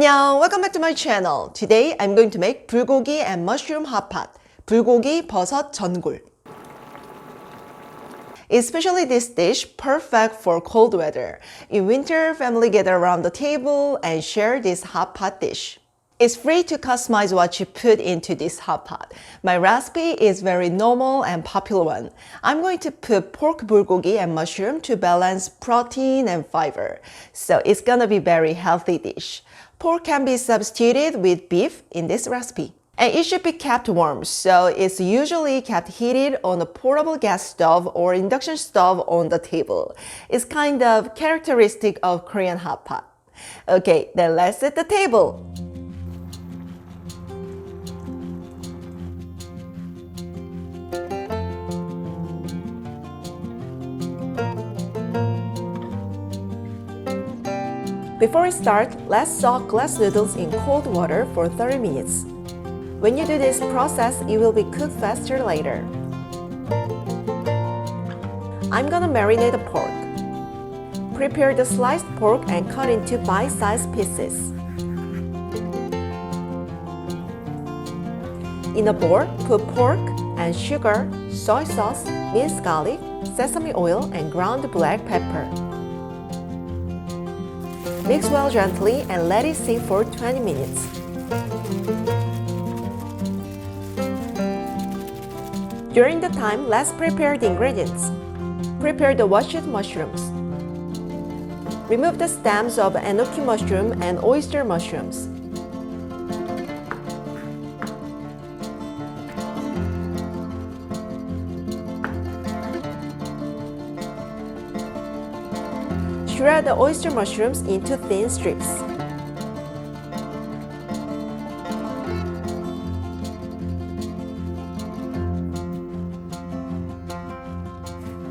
안녕, welcome back to my channel. Today I'm going to make bulgogi and mushroom hot pot, bulgogi 버섯 전골. Especially this dish, perfect for cold weather. In winter, family gather around the table and share this hot pot dish. It's free to customize what you put into this hot pot. My recipe is very normal and popular one. I'm going to put pork bulgogi and mushroom to balance protein and fiber. So it's gonna be very healthy dish. Pork can be substituted with beef in this recipe. And it should be kept warm, so it's usually kept heated on a portable gas stove or induction stove on the table. It's kind of characteristic of Korean hot pot. Okay, then let's set the table. Before we start, let's soak glass noodles in cold water for 30 minutes. When you do this process, it will be cooked faster later. I'm gonna marinate the pork. Prepare the sliced pork and cut into bite-sized pieces. In a bowl, put pork and sugar, soy sauce, minced garlic, sesame oil, and ground black pepper. Mix well gently and let it sit for 20 minutes. During the time, let's prepare the ingredients. Prepare the washed mushrooms. Remove the stems of Enoki mushroom and oyster mushrooms. Shred the oyster mushrooms into thin strips.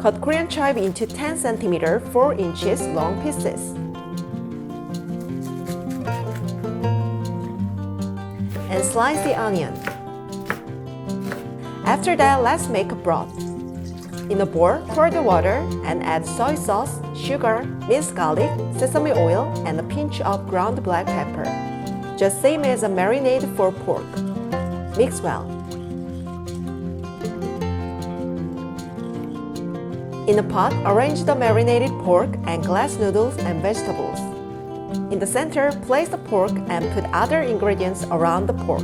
Cut Korean chive into 10 cm 4 inches long pieces. And slice the onion. After that, let's make a broth. In a bowl, pour the water and add soy sauce, sugar, minced garlic, sesame oil, and a pinch of ground black pepper. Just same as a marinade for pork. Mix well. In a pot, arrange the marinated pork and glass noodles and vegetables. In the center, place the pork and put other ingredients around the pork.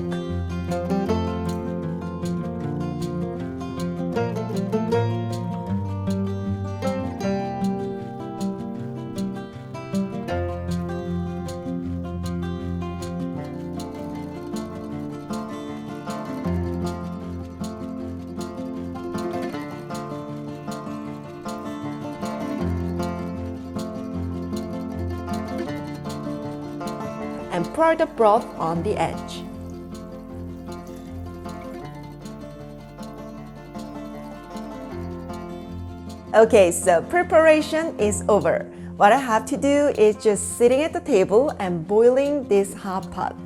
And pour the broth on the edge. Okay, so preparation is over. What I have to do is just sitting at the table and boiling this hot pot.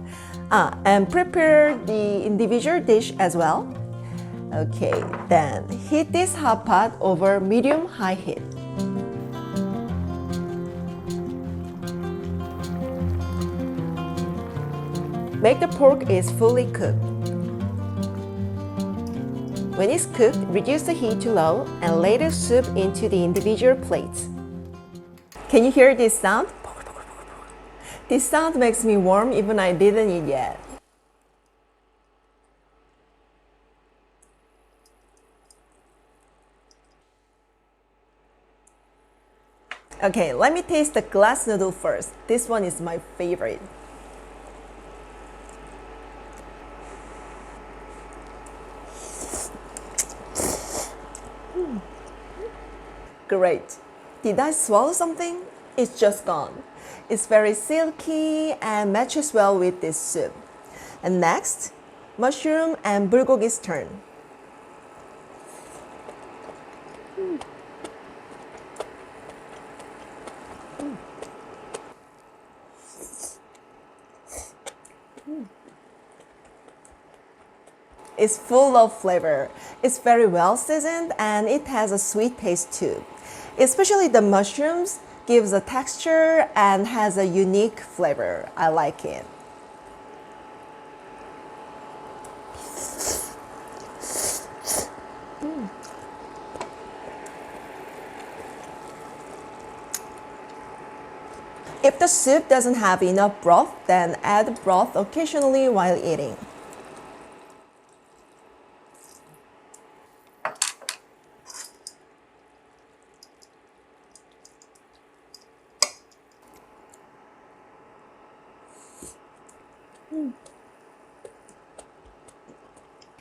And prepare the individual dish as well. Okay, then heat this hot pot over medium-high heat. Make the pork is fully cooked. When it's cooked, reduce the heat to low and lay the soup into the individual plates. Can you hear this sound? This sound makes me warm even I didn't eat yet. Okay, let me taste the glass noodle first. This one is my favorite. Great. Did I swallow something? It's just gone. It's very silky and matches well with this soup. And next, mushroom and bulgogi's turn. It's full of flavor. It's very well seasoned and it has a sweet taste too. Especially the mushrooms gives a texture and has a unique flavor. I like it. If the soup doesn't have enough broth, then add broth occasionally while eating.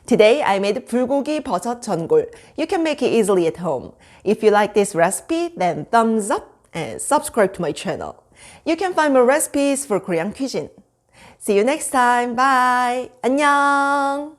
Today I made bulgogi 버섯 전골. You can make it easily at home. If you like this recipe, then thumbs up and subscribe to my channel. You can find more recipes for Korean cuisine. See you next time. Bye. 안녕.